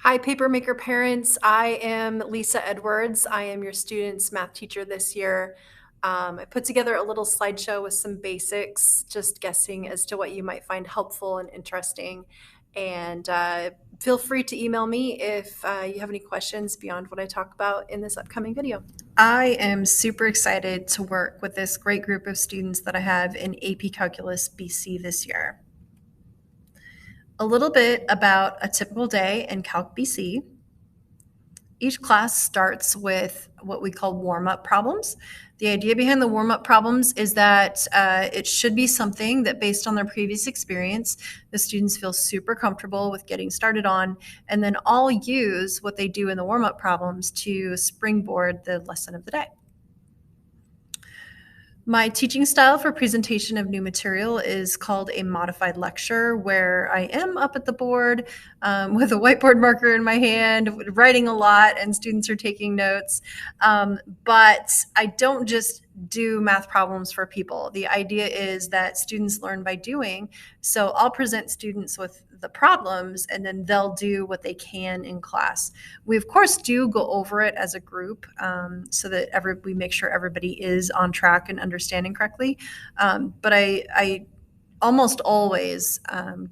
Hi, Papermaker parents. I am Lisa Edwards. I am your student's math teacher this year. I put together a little slideshow with some basics, just guessing as to what you might find helpful and interesting. And feel free to email me if you have any questions beyond what I talk about in this upcoming video. I am super excited to work with this great group of students that I have in AP Calculus BC this year. A little bit about a typical day in Calc BC. Each class starts with what we call warm-up problems. The idea behind the warm-up problems is that it should be something that, based on their previous experience, the students feel super comfortable with getting started on, and then I'll use what they do in the warm-up problems to springboard the lesson of the day. My teaching style for presentation of new material is called a modified lecture, where I am up at the board with a whiteboard marker in my hand, writing a lot, and students are taking notes. But I don't just do math problems for people. The idea is that students learn by doing. So I'll present students with the problems, and then they'll do what they can in class. We, of course, do go over it as a group so that we make sure everybody is on track and understanding correctly. But I almost always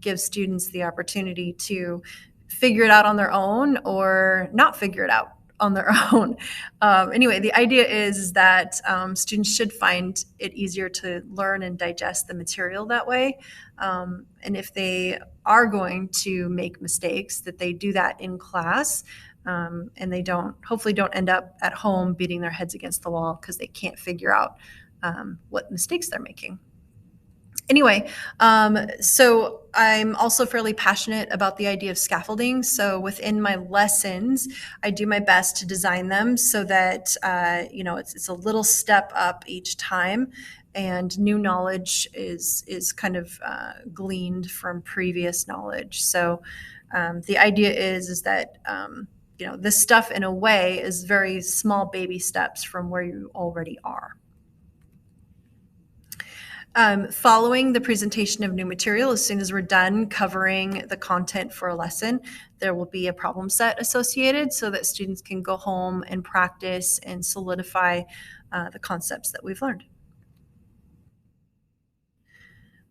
give students the opportunity to figure it out on their own or not figure it out on their own. Anyway, the idea is that students should find it easier to learn and digest the material that way. And if they are going to make mistakes, that they do that in class, and they hopefully don't end up at home beating their heads against the wall because they can't figure out what mistakes they're making. Anyway, so I'm also fairly passionate about the idea of scaffolding. So within my lessons, I do my best to design them so that it's a little step up each time, and new knowledge is kind of gleaned from previous knowledge. So the idea is that this stuff, in a way, is very small baby steps from where you already are. Following the presentation of new material, as soon as we're done covering the content for a lesson, there will be a problem set associated so that students can go home and practice and solidify the concepts that we've learned.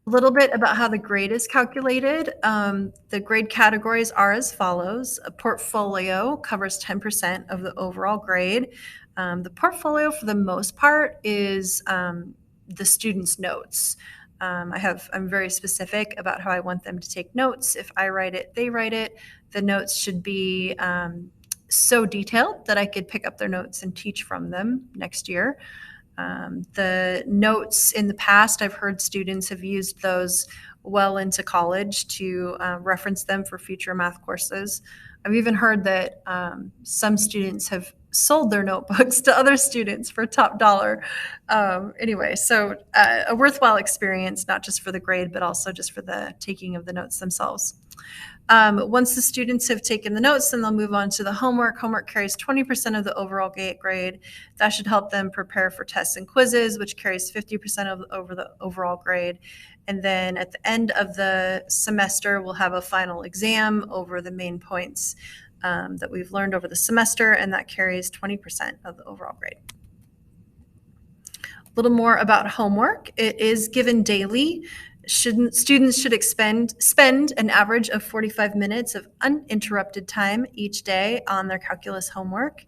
A little bit about how the grade is calculated. The grade categories are as follows. A portfolio covers 10% of the overall grade. The portfolio, for the most part, is the students' notes. I'm very specific about how I want them to take notes. If I write it, they write it. The notes should be so detailed that I could pick up their notes and teach from them next year. The notes in the past, I've heard students have used those well into college to reference them for future math courses. I've even heard that some students have sold their notebooks to other students for top dollar. Anyway, so a worthwhile experience, not just for the grade, but also just for the taking of the notes themselves. Once the students have taken the notes, then they'll move on to the homework. Homework carries 20% of the overall grade. That should help them prepare for tests and quizzes, which carries 50% over the overall grade. And then at the end of the semester, we'll have a final exam over the main points that we've learned over the semester, and that carries 20% of the overall grade. A little more about homework. It is given daily. Students should spend an average of 45 minutes of uninterrupted time each day on their calculus homework.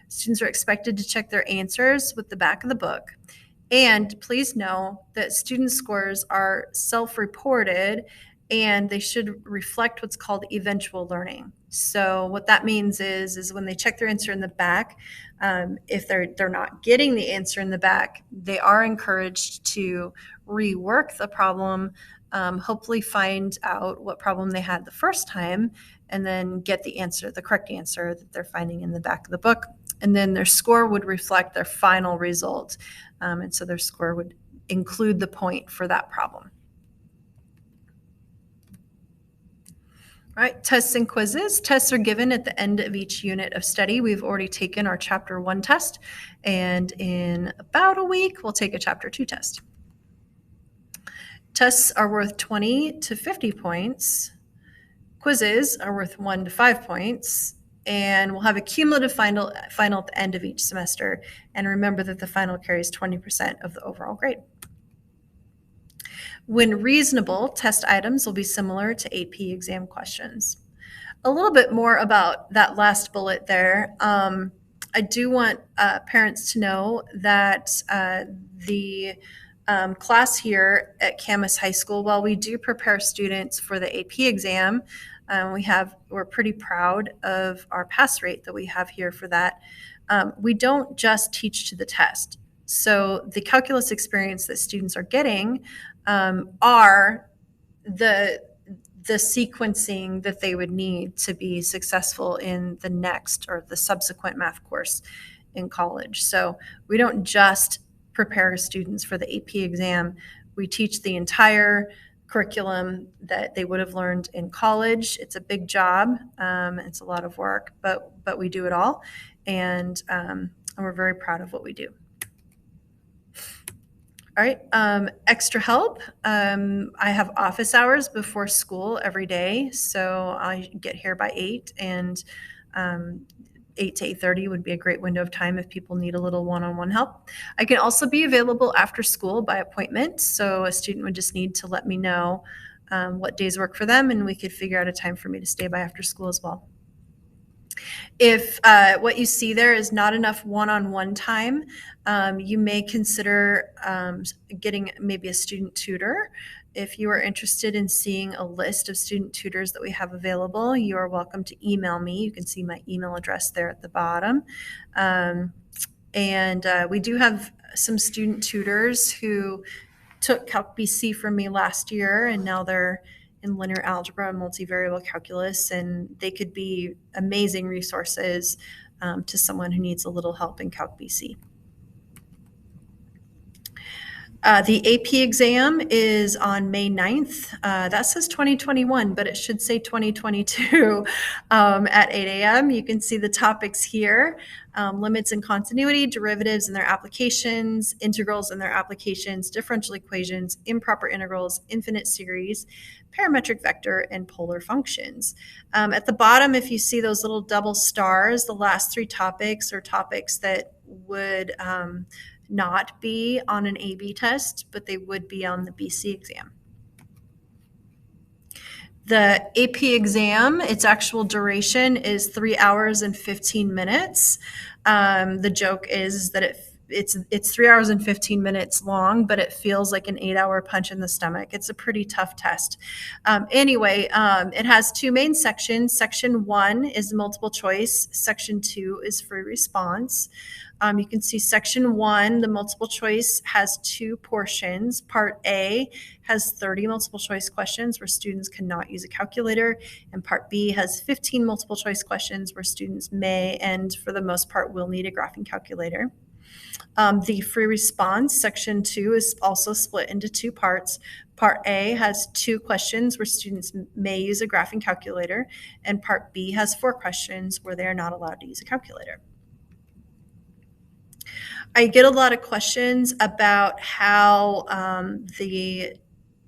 Students are expected to check their answers with the back of the book. And please know that student scores are self-reported, and they should reflect what's called eventual learning. So what that means is when they check their answer in the back, if they're not getting the answer in the back, they are encouraged to rework the problem, hopefully find out what problem they had the first time, and then get the correct answer that they're finding in the back of the book. And then their score would reflect their final result. And so their score would include the point for that problem. All right, tests and quizzes. Tests are given at the end of each unit of study. We've already taken our Chapter 1 test, and in about a week, we'll take a Chapter 2 test. Tests are worth 20 to 50 points. Quizzes are worth 1 to 5 points, and we'll have a cumulative final at the end of each semester. And remember that the final carries 20% of the overall grade. When reasonable, test items will be similar to AP exam questions. A little bit more about that last bullet there. I do want parents to know that the class here at Camas High School, while we do prepare students for the AP exam, we're pretty proud of our pass rate that we have here for that. We don't just teach to the test. So the calculus experience that students are getting are the sequencing that they would need to be successful in the next or the subsequent math course in college. So we don't just prepare students for the AP exam. We teach the entire curriculum that they would have learned in college. It's a big job. It's a lot of work, but we do it all. And we're very proud of what we do. All right, extra help. I have office hours before school every day, so I get here by 8, and 8 to 8:30 would be a great window of time if people need a little one-on-one help. I can also be available after school by appointment, so a student would just need to let me know what days work for them, and we could figure out a time for me to stay by after school as well. If what you see there is not enough one-on-one time, you may consider getting maybe a student tutor. If you are interested in seeing a list of student tutors that we have available, you are welcome to email me. You can see my email address there at the bottom. And we do have some student tutors who took Calc BC from me last year, and now they're in linear algebra and multivariable calculus, and they could be amazing resources to someone who needs a little help in Calc BC. The AP exam is on May 9th. That says 2021, but it should say 2022 at 8 a.m. You can see the topics here: limits and continuity, derivatives and their applications, integrals and their applications, differential equations, improper integrals, infinite series, parametric vector, and polar functions. At the bottom, if you see those little double stars, the last 3 topics are topics that would not be on an AB test, but they would be on the BC exam. The AP exam, its actual duration is 3 hours and 15 minutes. The joke is that it's 3 hours and 15 minutes long, but it feels like an 8-hour punch in the stomach. It's a pretty tough test. Anyway, it has 2 main sections. Section 1 is multiple choice. Section 2 is free response. You can see section 1, the multiple choice, has 2 portions. Part A has 30 multiple choice questions where students cannot use a calculator, and Part B has 15 multiple choice questions where students may, and for the most part, will need a graphing calculator. The free response, section 2, is also split into 2 parts. Part A has 2 questions where students may use a graphing calculator, and Part B has 4 questions where they are not allowed to use a calculator. I get a lot of questions about how the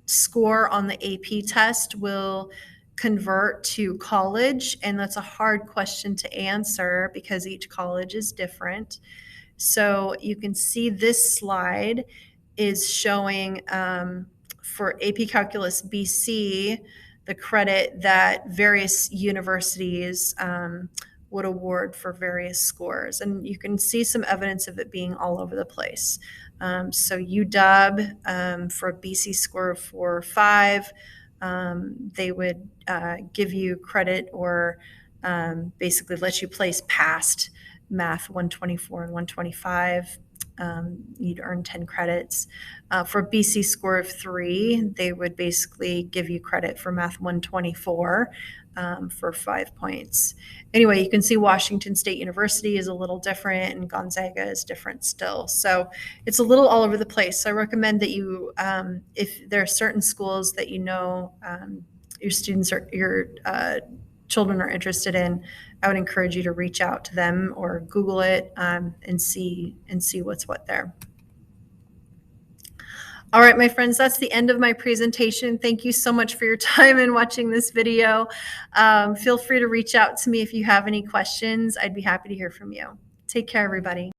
score on the AP test will convert to college, and that's a hard question to answer because each college is different. So you can see this slide is showing for AP Calculus BC the credit that various universities would award for various scores. And you can see some evidence of it being all over the place. So UW, for a BC score of 4 or 5, they would give you credit or basically let you place past Math 124 and 125. You'd earn 10 credits. For a BC score of 3, they would basically give you credit for Math 124 for 5 points. Anyway, you can see Washington State University is a little different, and Gonzaga is different still. So it's a little all over the place. So I recommend that you, if there are certain schools that you know your students or your children are interested in, I would encourage you to reach out to them or Google it and see what's what there. All right, my friends, that's the end of my presentation. Thank you so much for your time in watching this video. Feel free to reach out to me if you have any questions. I'd be happy to hear from you. Take care, everybody.